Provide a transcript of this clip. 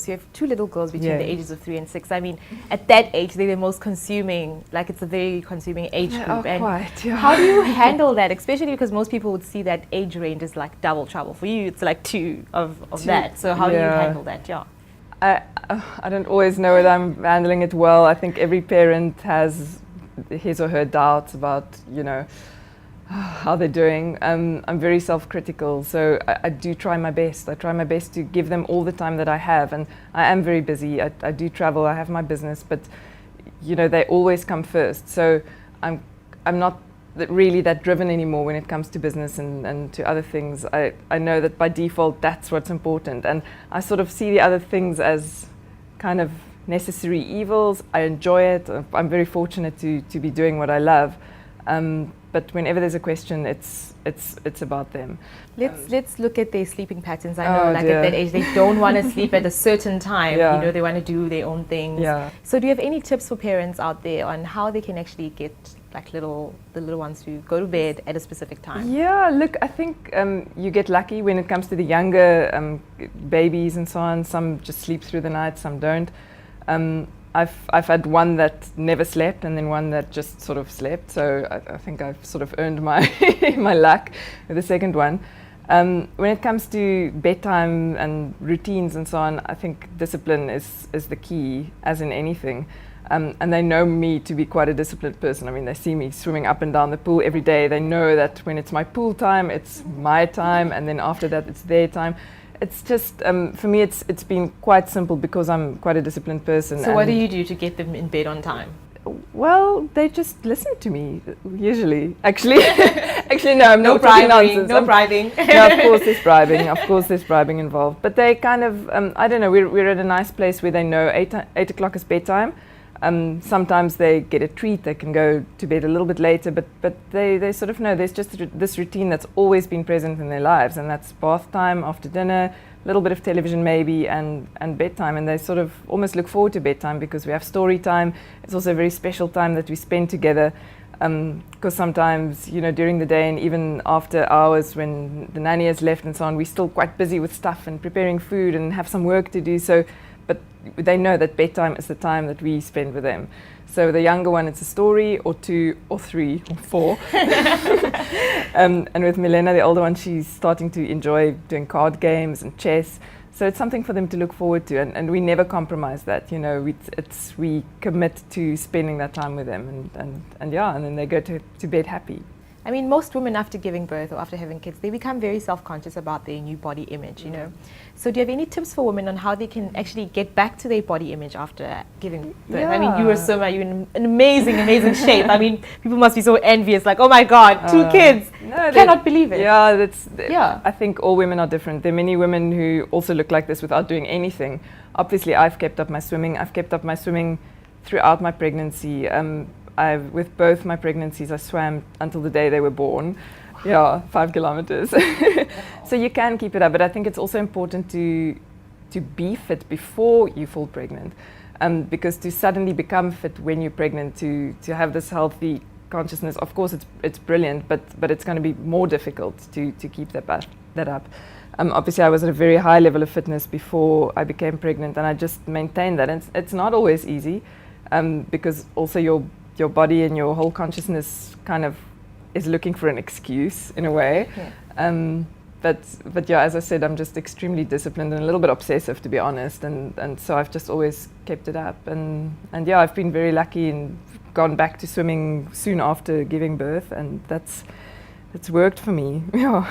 you have two little girls between Yeah. the ages of 3 and 6. I mean, at that age, they're the most consuming, like it's a very consuming age group. Oh, And quite, yeah. how do you handle that, especially because most people would see that age range as like double trouble. For you, it's like two of that. So how do you Yeah. handle that? Yeah. I don't always know whether I'm handling it well. I think every parent has his or her doubts about, how they're doing. I'm very self-critical, so I do try my best. I try my best to give them all the time that I have, and I am very busy. I do travel, I have my business, but they always come first. So I'm not really that driven anymore when it comes to business and to other things. I know that by default that's what's important, and I sort of see the other things as kind of necessary evils. I enjoy it. I'm very fortunate to be doing what I love. But whenever there's a question, it's about them. Let's look at their sleeping patterns. I know, Oh, like dear. at that age, they don't want to sleep at a certain time. Yeah. They want to do their own things. Yeah. So, do you have any tips for parents out there on how they can actually get like the little ones to go to bed at a specific time? Yeah, look, I think you get lucky when it comes to the younger babies and so on. Some just sleep through the night, some don't. I've had one that never slept and then one that just sort of slept. So I think I've sort of earned my my luck with the second one. When it comes to bedtime and routines and so on, I think discipline is the key, as in anything. And they know me to be quite a disciplined person. I mean, they see me swimming up and down the pool every day. They know that when it's my pool time, it's my time, and then after that, it's their time. It's just, for me, it's been quite simple because I'm quite a disciplined person. So what do you do to get them in bed on time? Well, they just listen to me, usually. Actually, no, I'm not talking nonsense. No bribing. No, of course there's bribing. Of course there's bribing involved. But they kind of, I don't know, we're at a nice place where they know 8 o'clock is bedtime. Sometimes they get a treat, they can go to bed a little bit later, but they sort of know there's just this routine that's always been present in their lives, and that's bath time, after dinner, a little bit of television maybe, and bedtime. And they sort of almost look forward to bedtime because we have story time. It's also a very special time that we spend together, because sometimes, during the day and even after hours when the nanny has left and so on, we're still quite busy with stuff and preparing food and have some work to do. So but they know that bedtime is the time that we spend with them. So the younger one, it's a story, or 2 or 3 or 4. And with Milena, the older one, she's starting to enjoy doing card games and chess. So it's something for them to look forward to, and we never compromise that. We commit to spending that time with them, and then they go to bed happy. I mean, most women after giving birth or after having kids, they become very self-conscious about their new body image, So do you have any tips for women on how they can actually get back to their body image after giving birth? Yeah. I mean, you're in an amazing shape. I mean, people must be so envious, like, oh my God, 2 kids. No, cannot believe it. Yeah, I think all women are different. There are many women who also look like this without doing anything. Obviously, I've kept up my swimming. I've kept up my swimming throughout my pregnancy. With both my pregnancies, I swam until the day they were born. 5 kilometers. So you can keep it up, but I think it's also important to be fit before you fall pregnant, because to suddenly become fit when you're pregnant, to have this healthy consciousness, of course it's brilliant, but it's going to be more difficult to keep that up. Obviously, I was at a very high level of fitness before I became pregnant, and I just maintained that. And it's not always easy, because also your body and your whole consciousness kind of is looking for an excuse in a way. Yeah. But yeah, as I said, I'm just extremely disciplined and a little bit obsessive, to be honest, and so I've just always kept it up. And yeah, I've been very lucky and gone back to swimming soon after giving birth, and that's worked for me. Yeah.